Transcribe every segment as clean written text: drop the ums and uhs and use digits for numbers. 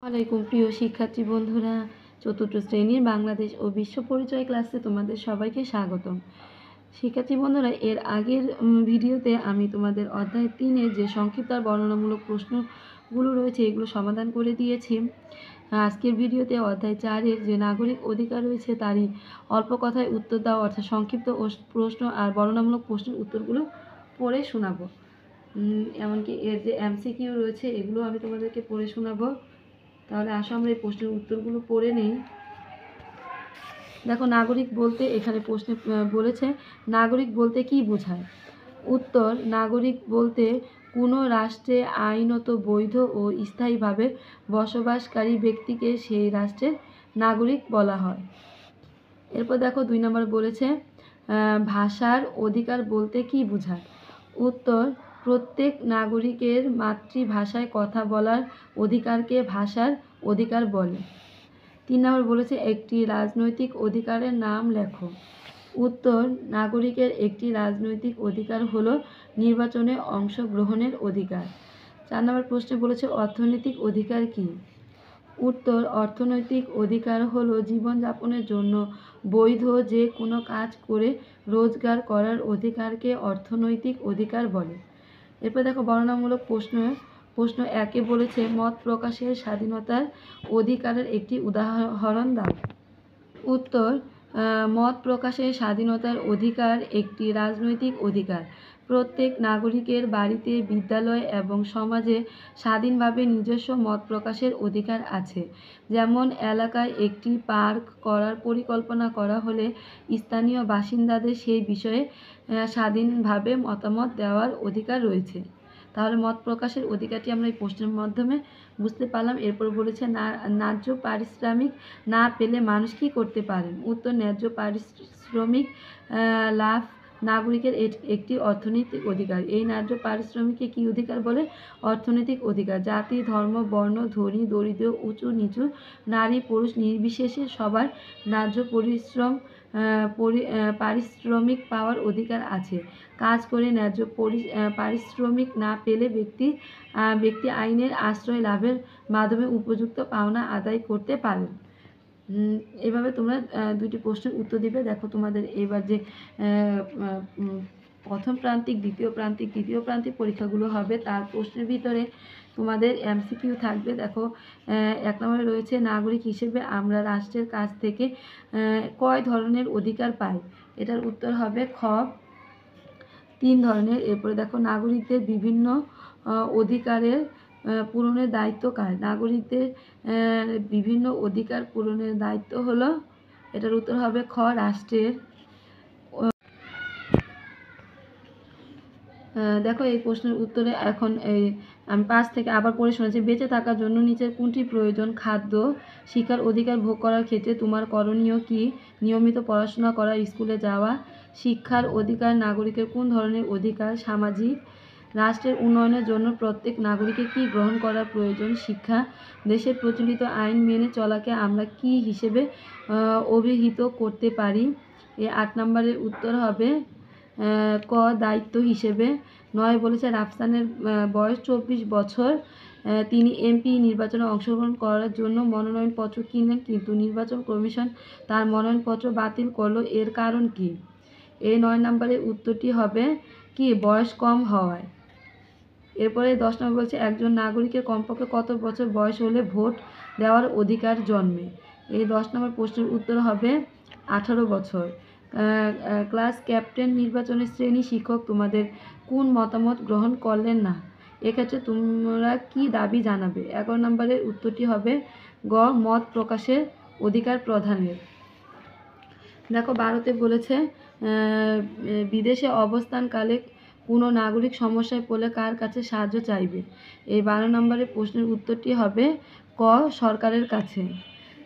আলাইকুম প্রিয় শিক্ষার্থী বন্ধুরা, চতুর্থ শ্রেণীর বাংলাদেশ ও বিশ্ব পরিচয় ক্লাসে তোমাদের সবাইকে স্বাগতম। শিক্ষার্থী বন্ধুরা, এর আগের ভিডিওতে আমি তোমাদের অধ্যায় 3-এর যে সংক্ষিপ্ত আর বর্ণনামূলক প্রশ্নগুলো রয়েছে এগুলো সমাধান করে দিয়েছি। আজকের ভিডিওতে অধ্যায় 4-এর যে নাগরিক অধিকার রয়েছে তারই অল্প কথায় উত্তর দাও, অর্থাৎ সংক্ষিপ্ত প্রশ্ন আর বর্ণনামূলক প্রশ্নের উত্তরগুলো পড়ে শোনাবো। এমনকি এর যে এমসিকিউ রয়েছে এগুলো আমি তোমাদেরকে পড়ে শোনাবো। তাহলে আসো আমরা এই প্রশ্নের উত্তরগুলো পড়ে নিই। দেখো, নাগরিক বলতে এখানে প্রশ্নে বলেছে নাগরিক বলতে কি বোঝায়। উত্তর: নাগরিক বলতে কোনো রাষ্ট্রে আইনত বৈধ ও স্থায়ীভাবে বসবাসকারী ব্যক্তিকে সেই রাষ্ট্রের নাগরিক বলা হয়। এরপর দেখো 2 নম্বর বলেছে ভাষার অধিকার বলতে কি বোঝায়। উত্তর: প্রত্যেক নাগরিকের মাতৃভাষায় কথা বলার অধিকারকে ভাষার অধিকার বলে। 3 নম্বর বলেছে একটি রাজনৈতিক অধিকারের নাম লেখো। উত্তর: নাগরিকের একটি রাজনৈতিক অধিকার হলো নির্বাচনে অংশগ্রহণের অধিকার। 4 নম্বর প্রশ্নে বলেছে অর্থনৈতিক অধিকার কি। উত্তর: অর্থনৈতিক অধিকার হলো জীবনযাপনের জন্য বৈধ যে কোনো কাজ করে রোজগার করার অধিকারকে অর্থনৈতিক অধিকার বলে। এরপর দেখো বর্ণনামূলক প্রশ্ন 1-এ বলেছে মত প্রকাশের স্বাধীনতার অধিকারের একটি উদাহরণ দাও। উত্তর: মত প্রকাশের স্বাধীনতার অধিকার একটি রাজনৈতিক অধিকার। প্রত্যেক নাগরিকের বাড়িতে, বিদ্যালয় এবং সমাজে স্বাধীনভাবে নিজস্ব মত প্রকাশের অধিকার আছে। যেমন এলাকায় একটি পার্ক করার পরিকল্পনা করা হলে স্থানীয় বাসিন্দাদের সেই বিষয়ে স্বাধীনভাবে মতামত দেওয়ার অধিকার রয়েছে। তাহলে মত প্রকাশের অধিকারটি আমরা এই প্রশ্নের মাধ্যমে বুঝতে পারলাম। এরপর বলেছে ন্যায্য পারিশ্রমিক না পেলে মানুষ কী করতে পারেন। উত্তর: ন্যায্য পারিশ্রমিক লাভ নাগরিকের একটি অর্থনৈতিক অধিকার। এই ন্যায্য পারিশ্রমিককে কী অধিকার বলে? অর্থনৈতিক অধিকার। জাতি, ধর্ম, বর্ণ, ধনী, দরিদ্র, উঁচু নিচু, নারী পুরুষ নির্বিশেষে সবার ন্যায্য পারিশ্রমিক পাওয়ার অধিকার আছে। কাজ করে ন্যায্য পারিশ্রমিক না পেলে ব্যক্তি আইনের আশ্রয় লাভের মাধ্যমে উপযুক্ত পাওনা আদায় করতে পারেন। এভাবে তোমরা 2টি প্রশ্নের উত্তর দিবে। দেখো তোমাদের এবার যে প্রথম প্রান্তিক, দ্বিতীয় প্রান্তিক পরীক্ষাগুলো হবে তার প্রশ্নের ভিতরে তোমাদের এমসিকিউ থাকবে। দেখো 1 নম্বরে রয়েছে নাগরিক হিসেবে আমরা রাষ্ট্রের কাছ থেকে কয় ধরনের অধিকার পাই। এটার উত্তর হবে খ 3 ধরনের। এরপরে দেখো নাগরিকদের বিভিন্ন অধিকারের পূরণের দায়িত্ব কার। নাগরিকদের বিভিন্ন অধিকার পূরণের দায়িত্ব হলো, এটার উত্তর হবে খ রাষ্ট্রের। দেখো এই প্রশ্নের উত্তরে এখন আমি 5 থেকে আবার পড়ে শোনাচ্ছি। বেঁচে থাকার জন্য নিচের কোনটি প্রয়োজন? খাদ্য, শিক্ষার অধিকার ভোগ করার ক্ষেত্রে তোমার করণীয় কি? নিয়মিত পড়াশোনা করা, স্কুলে যাওয়া। শিক্ষার অধিকার নাগরিকের কোন ধরনের অধিকার? সামাজিক। রাষ্ট্রের উন্নয়নের জন্য প্রত্যেক নাগরিকের কী গ্রহণ করা প্রয়োজন? শিক্ষা। দেশের প্রচলিত আইন মেনে চলাকে আমরা কী হিসেবে অভিহিত করতে পারি? 8 নম্বরের উত্তর হবে ক দায়িত্ব হিসেবে। 9 বলেছে রাফসানের বয়স 24 বছর। তিনি এমপি নির্বাচনে অংশগ্রহণ করার জন্য মনোনয়নপত্র কিনলেন, কিন্তু নির্বাচন কমিশন তার মনোনয়নপত্র বাতিল করলো, এর কারণ কি? এই 9 নম্বরের উত্তরটি হবে কি বয়স কম হওয়ায়। এরপরে 10 নম্বর বলছে একজন নাগরিকের কমপক্ষে কত বছর বয়স হলে ভোট দেওয়ার অধিকার জন্মে। এই 10 নম্বর প্রশ্নের উত্তর হবে 18 বছর। ক্লাস ক্যাপ্টেন নির্বাচনে শ্রেণী শিক্ষক তোমাদের কোন মতামত গ্রহণ করলেন না, এক্ষেত্রে তোমরা কি দাবি জানাবে? 11 নম্বরের উত্তরটি হবে গ মত প্রকাশের অধিকার প্রদানের। দেখো 12তে বলেছে বিদেশে অবস্থানকালে কোনো নাগরিক সমস্যায় পড়লে কার কাছে সাহায্য চাইবে। এই 12 নম্বরের প্রশ্নের উত্তরটি হবে ক সরকারের কাছে।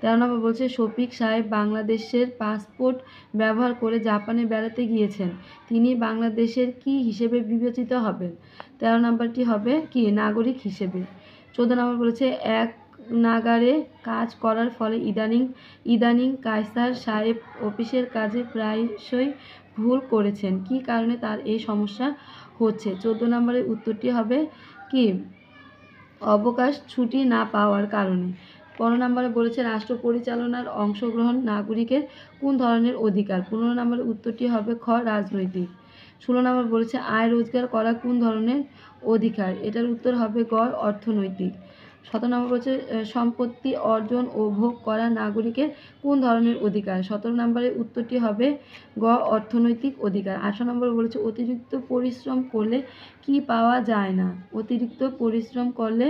13 নম্বর বলছে শফিক সাহেব বাংলাদেশের পাসপোর্ট ব্যবহার করে জাপানে বেড়াতে গিয়েছেন, তিনি বাংলাদেশের কি হিসেবে বিবেচিত হবেন? 13 নম্বরটি হবে কি নাগরিক হিসেবে। 14 নম্বর বলেছে এক নাগারে কাজ করার ফলে ইদানিং কায়সার সাহেব অফিসের কাজে প্রায়শই ভুল করেছেন, কি কারণে তার এই সমস্যা হচ্ছে? 14 নম্বরের উত্তরটি হবে কি অবকাশ ছুটি না পাওয়ার কারণে। ১৫ নম্বরে বলেছে রাষ্ট্র পরিচালনার অংশগ্রহণ নাগরিকের কোন ধরনের অধিকার? ১৫ নম্বরের উত্তরটি হবে খ রাজনৈতিক। ১৬ নম্বর বলেছে আয় রোজগার করা কোন ধরনের অধিকার? এটার উত্তর হবে গ অর্থনৈতিক। ১৭ নম্বর বলছে সম্পত্তি অর্জন ও ভোগ করা নাগরিকের কোন ধরনের অধিকার? ১৭ নম্বরের উত্তরটি হবে গ অর্থনৈতিক অধিকার। ১৮ নম্বর বলেছে অতিরিক্ত পরিশ্রম করলে কি পাওয়া যায় না? অতিরিক্ত পরিশ্রম করলে,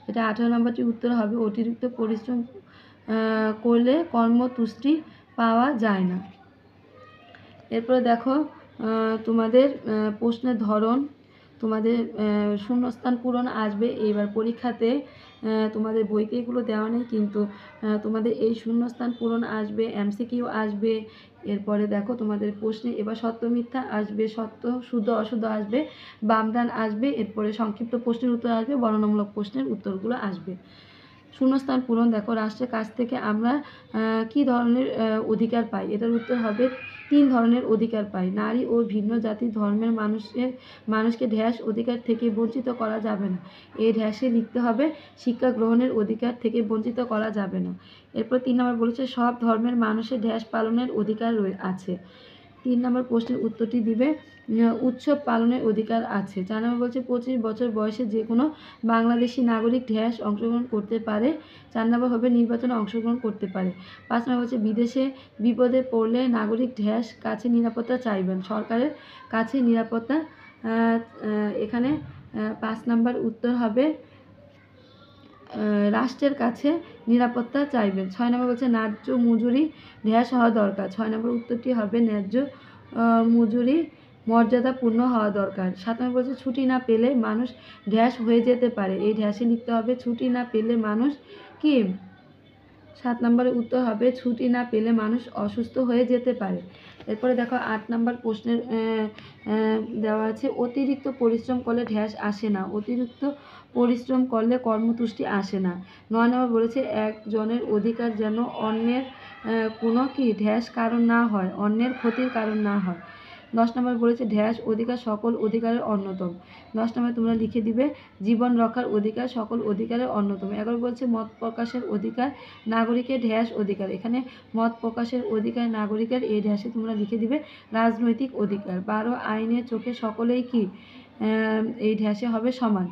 এটা ১৮ নম্বরটির উত্তর হবে অতিরিক্ত পরিশ্রম করলে কর্মতুষ্টি পাওয়া যায় না। এরপরে দেখো তোমাদের প্রশ্নের ধরন, তোমাদের শূন্যস্থান পূরণ আসবে এইবার পরীক্ষাতে। তোমাদের বইতে এগুলো দেওয়া নেই, কিন্তু তোমাদের এই শূন্যস্থান পূরণ আসবে, এমসিকিউ আসবে। এরপরে দেখো তোমাদের প্রশ্নে এবার সত্য মিথ্যা আসবে, সত্য শুদ্ধ অশুদ্ধ আসবে, বামডান আসবে, এরপরে সংক্ষিপ্ত প্রশ্নের উত্তর আসবে, বর্ণনামূলক প্রশ্নের উত্তরগুলো আসবে। শূন্যস্থান পূরণ দেখো রাষ্ট্রের কাছ থেকে আমরা কি ধরনের অধিকার পাই? এটার উত্তর হবে ৩ ধরনের অধিকার পাই। নারী ও ভিন্ন জাতি ধর্মের মানুষকে ঢ্যাস অধিকার থেকে বঞ্চিত করা যাবে না। এই ঢ্যাসে লিখতে হবে শিক্ষা গ্রহণের অধিকার থেকে বঞ্চিত করা যাবে না। এরপর ৩ নম্বর বলেছে সব ধর্মের মানুষের ঢ্যাস পালনের অধিকার আছে। ৩ নম্বর প্রশ্নের উত্তরটি দিবে উৎসব পালনের অধিকার আছে। ৪ নম্বর বলছে ২৫ বছর বয়সে যে কোনো বাংলাদেশি নাগরিক ঢ্যাস অংশগ্রহণ করতে পারে। ৪ নম্বর হবে নির্বাচনে অংশগ্রহণ করতে পারে। ৫ নম্বর হচ্ছে বিদেশে বিপদে পড়লে নাগরিক ঢ্যাস কাছে নিরাপত্তা চাইবেন, সরকারের কাছে নিরাপত্তা। এখানে ৫ নম্বর উত্তর হবে রাষ্ট্রের কাছে নিরাপত্তা চাইবেন। ৬ নম্বর বলছে ন্যায্য মজুরি ঢ্যাস হওয়া দরকার। ৬ নম্বর উত্তরটি হবে ন্যায্য মজুরি মর্যাদাপূর্ণ হওয়া দরকার। ৭ নম্বর বলছে ছুটি না পেলে মানুষ ঢ্যাস হয়ে যেতে পারে। এই ঢ্যাসে লিখতে হবে ছুটি না পেলে মানুষ কি? ৭ নম্বরের উত্তর হবে ছুটি না পেলে মানুষ অসুস্থ হয়ে যেতে পারে। এরপরে দেখো ৮ নম্বর প্রশ্নের দেওয়া আছে অতিরিক্ত পরিশ্রম করলে ঢ্যাস আসে না। অতিরিক্ত পরিশ্রম করলে কর্মতুষ্টি আসে না। ৯ নম্বর বলেছে একজনের অধিকার যেন অন্যের কোনো কি ঢ্যাস কারণ না হয়, অন্যের ক্ষতির কারণ না হয়। ১০ নম্বর বলেছে ঢ্যাস অধিকার সকল অধিকারের অন্যতম। ১০ নম্বর তোমরা লিখে দিবে জীবন রক্ষার অধিকার সকল অধিকারের অন্যতম। ১১ বলছে মত প্রকাশের অধিকার নাগরিকের ঢ্যাস অধিকার। এখানে মত প্রকাশের অধিকার নাগরিকের, এই ঢ্যাসে তোমরা লিখে দিবে রাজনৈতিক অধিকার। ১২ আইনের চোখে সকলেই কি? এই ঢ্যাসে হবে সমান।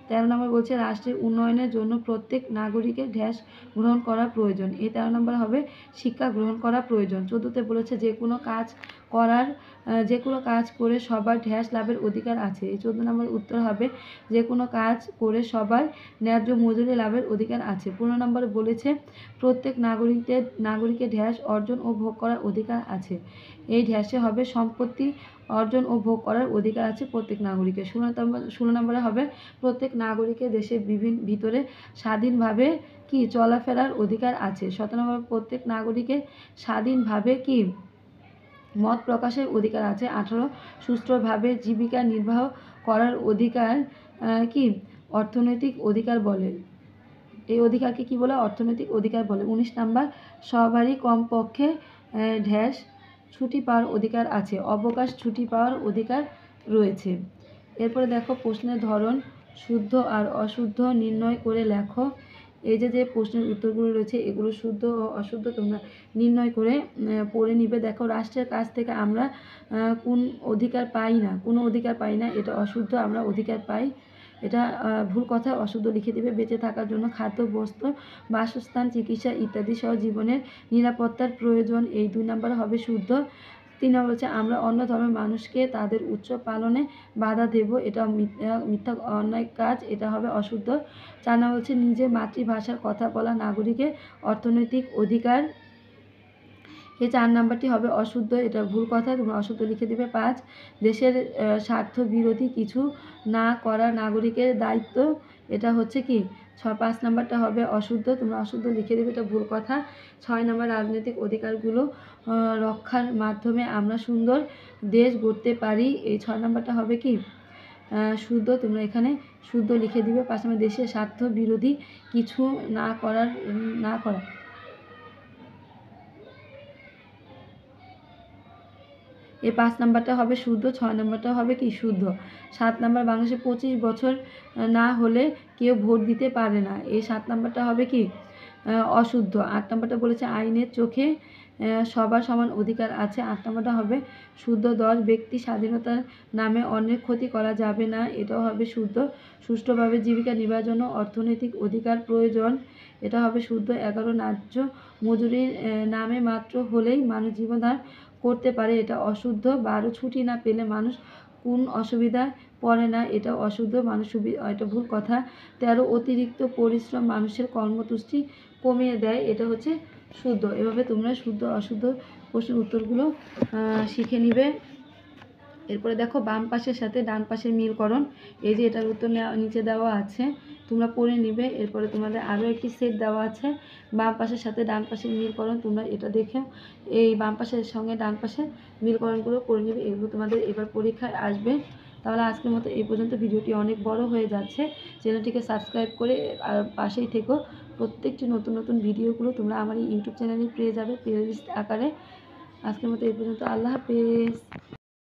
১৩ নম্বর বলছে রাষ্ট্রের উন্নয়নের জন্য প্রত্যেক নাগরিকের ঢ্যাস গ্রহণ করা প্রয়োজন। এই ১৩ নম্বর হবে শিক্ষা গ্রহণ করা প্রয়োজন। ১৪তে বলেছে যে কোনো কাজ করে সবার ঢ্যাস লাভের অধিকার আছে। এই ১৪ নম্বর উত্তর হবে যে কোনো কাজ করে সবার ন্যায্য মজুরি লাভের অধিকার আছে। ১৫ নম্বরে বলেছে প্রত্যেক নাগরিকের ঢ্যাস অর্জন ও ভোগ করার অধিকার আছে। এই ঢ্যাসে হবে সম্পত্তি অর্জন ও ভোগ করার অধিকার আছে প্রত্যেক নাগরিকের। ১৬ নম্বরে হবে প্রত্যেক নাগরিকের দেশের ভিতরে স্বাধীনভাবে কি চলাফেরার অধিকার আছে। ১৭ নম্বর প্রত্যেক নাগরিকের স্বাধীনভাবে কি মত প্রকাশের অধিকার আছে। ১৮ সুষ্ঠুভাবে জীবিকা নির্বাহ করার অধিকার কি অর্থনৈতিক অধিকার বলে। এই অধিকারকে কি বলে? অর্থনৈতিক অধিকার বলে। ১৯ নাম্বার সবারই কমপক্ষে ঢ্যাস ছুটি পাওয়ার অধিকার আছে, অবকাশ ছুটি পাওয়ার অধিকার রয়েছে। এরপরে দেখো প্রশ্নের ধরন শুদ্ধ আর অশুদ্ধ নির্ণয় করে লেখো। এই যে প্রশ্নের উত্তরগুলো রয়েছে এগুলো শুদ্ধ ও অশুদ্ধ তোমরা নির্ণয় করে পড়ে নিবে। দেখো রাষ্ট্রের কাছ থেকে আমরা কোন অধিকার পাই না, কোনো অধিকার পাই না, এটা অশুদ্ধ। আমরা অধিকার পাই, এটা ভুল কথা, অশুদ্ধ লিখে দিবে। বেঁচে থাকার জন্য খাদ্য, বস্ত্র, বাসস্থান, চিকিৎসা ইত্যাদি সহ জীবনের নিরাপত্তার প্রয়োজন। এই ২ নম্বরে হবে শুদ্ধ। ৩ নম্বর হচ্ছে আমরা অন্য ধর্মের মানুষকে তাদের উৎসব পালনে বাধা দেব, এটা মিথ্যা অন্যায় কাজ, এটা হবে অশুদ্ধ। ৪ নম্বর হচ্ছে নিজের মাতৃভাষার কথা বলা নাগরিকের অর্থনৈতিক অধিকার। এই ৪ নাম্বারটি হবে অশুদ্ধ, এটা ভুল কথা, তোমরা অশুদ্ধ লিখে দিবে। ৫ দেশের স্বার্থ বিরোধী কিছু না করা নাগরিকের দায়িত্ব, এটা হচ্ছে কি ৫ নাম্বারটা হবে অশুদ্ধ, তোমরা অশুদ্ধ লিখে দেবে, এটা ভুল কথা। ৬ নাম্বার রাজনৈতিক অধিকারগুলো রক্ষার মাধ্যমে আমরা সুন্দর দেশ গড়তে পারি। এই ৬ নাম্বারটা হবে কি শুদ্ধ, তোমরা এখানে শুদ্ধ লিখে দিবে। ৫ নম্বর দেশের স্বার্থ বিরোধী কিছু না করা। এই 5 নাম্বারটা হবে শুদ্ধ, 6 নাম্বারটা হবে কি শুদ্ধ। 7 নাম্বার বাংলাদেশে 25 বছর না হলে কেউ ভোট দিতে পারে না, এই 7 নাম্বারটা হবে কি অশুদ্ধ। 8 নাম্বারটা বলেছে আইনের চোখে সবার সমান অধিকার আছে, 8 নাম্বারটা হবে শুদ্ধ। 10 ব্যক্তি স্বাধীনতার নামে অন্যের ক্ষতি করা যাবে না, এটাও হবে শুদ্ধ। সুষ্ঠুভাবে জীবিকা নির্বাহের জন্য অর্থনৈতিক অধিকার প্রয়োজন, এটা হবে শুদ্ধ। 11 ন্যায্য মজুরির নামে মাত্র হলেই মানুষ জীবনধারণ করতে পারে, এটা অশুদ্ধ। 12 ছুটি না পেলে মানুষ কোন অসুবিধায় পড়ে না, এটা অশুদ্ধ, মানুষ এটা ভুল কথা। 13 অতিরিক্ত পরিশ্রম মানুষের কর্মতুষ্টি কমিয়ে দেয়, এটা হচ্ছে শুদ্ধ। এভাবে তোমরা শুদ্ধ অশুদ্ধ প্রশ্নের উত্তরগুলো শিখে নিবে। এরপরে দেখো বাম পাশের সাথে ডান পাশের মিলকরণ, এই যে এটার উত্তর নিচে দেওয়া আছে, তোমরা পড়ে নিবে। এরপরে তোমাদের আরও একটি সেট দেওয়া আছে বাম পাশের সাথে ডান পাশের মিলকরণ, তোমরা এটা দেখে এই বাম পাশের সঙ্গে ডান পাশের মিলকরণগুলো করে নিবে, এগুলো তোমাদের এবার পরীক্ষায় আসবে। তাহলে আজকের মতো এই পর্যন্ত, ভিডিওটি অনেক বড় হয়ে যাচ্ছে, চ্যানেলটিকে সাবস্ক্রাইব করে পাশেই থেকো। প্রত্যেকটি নতুন নতুন ভিডিওগুলো তোমরা আমার এই ইউটিউব চ্যানেলে পেয়ে যাবে প্লেলিস্ট আকারে। আজকের মতো এই পর্যন্ত, আল্লাহ হাফেজ।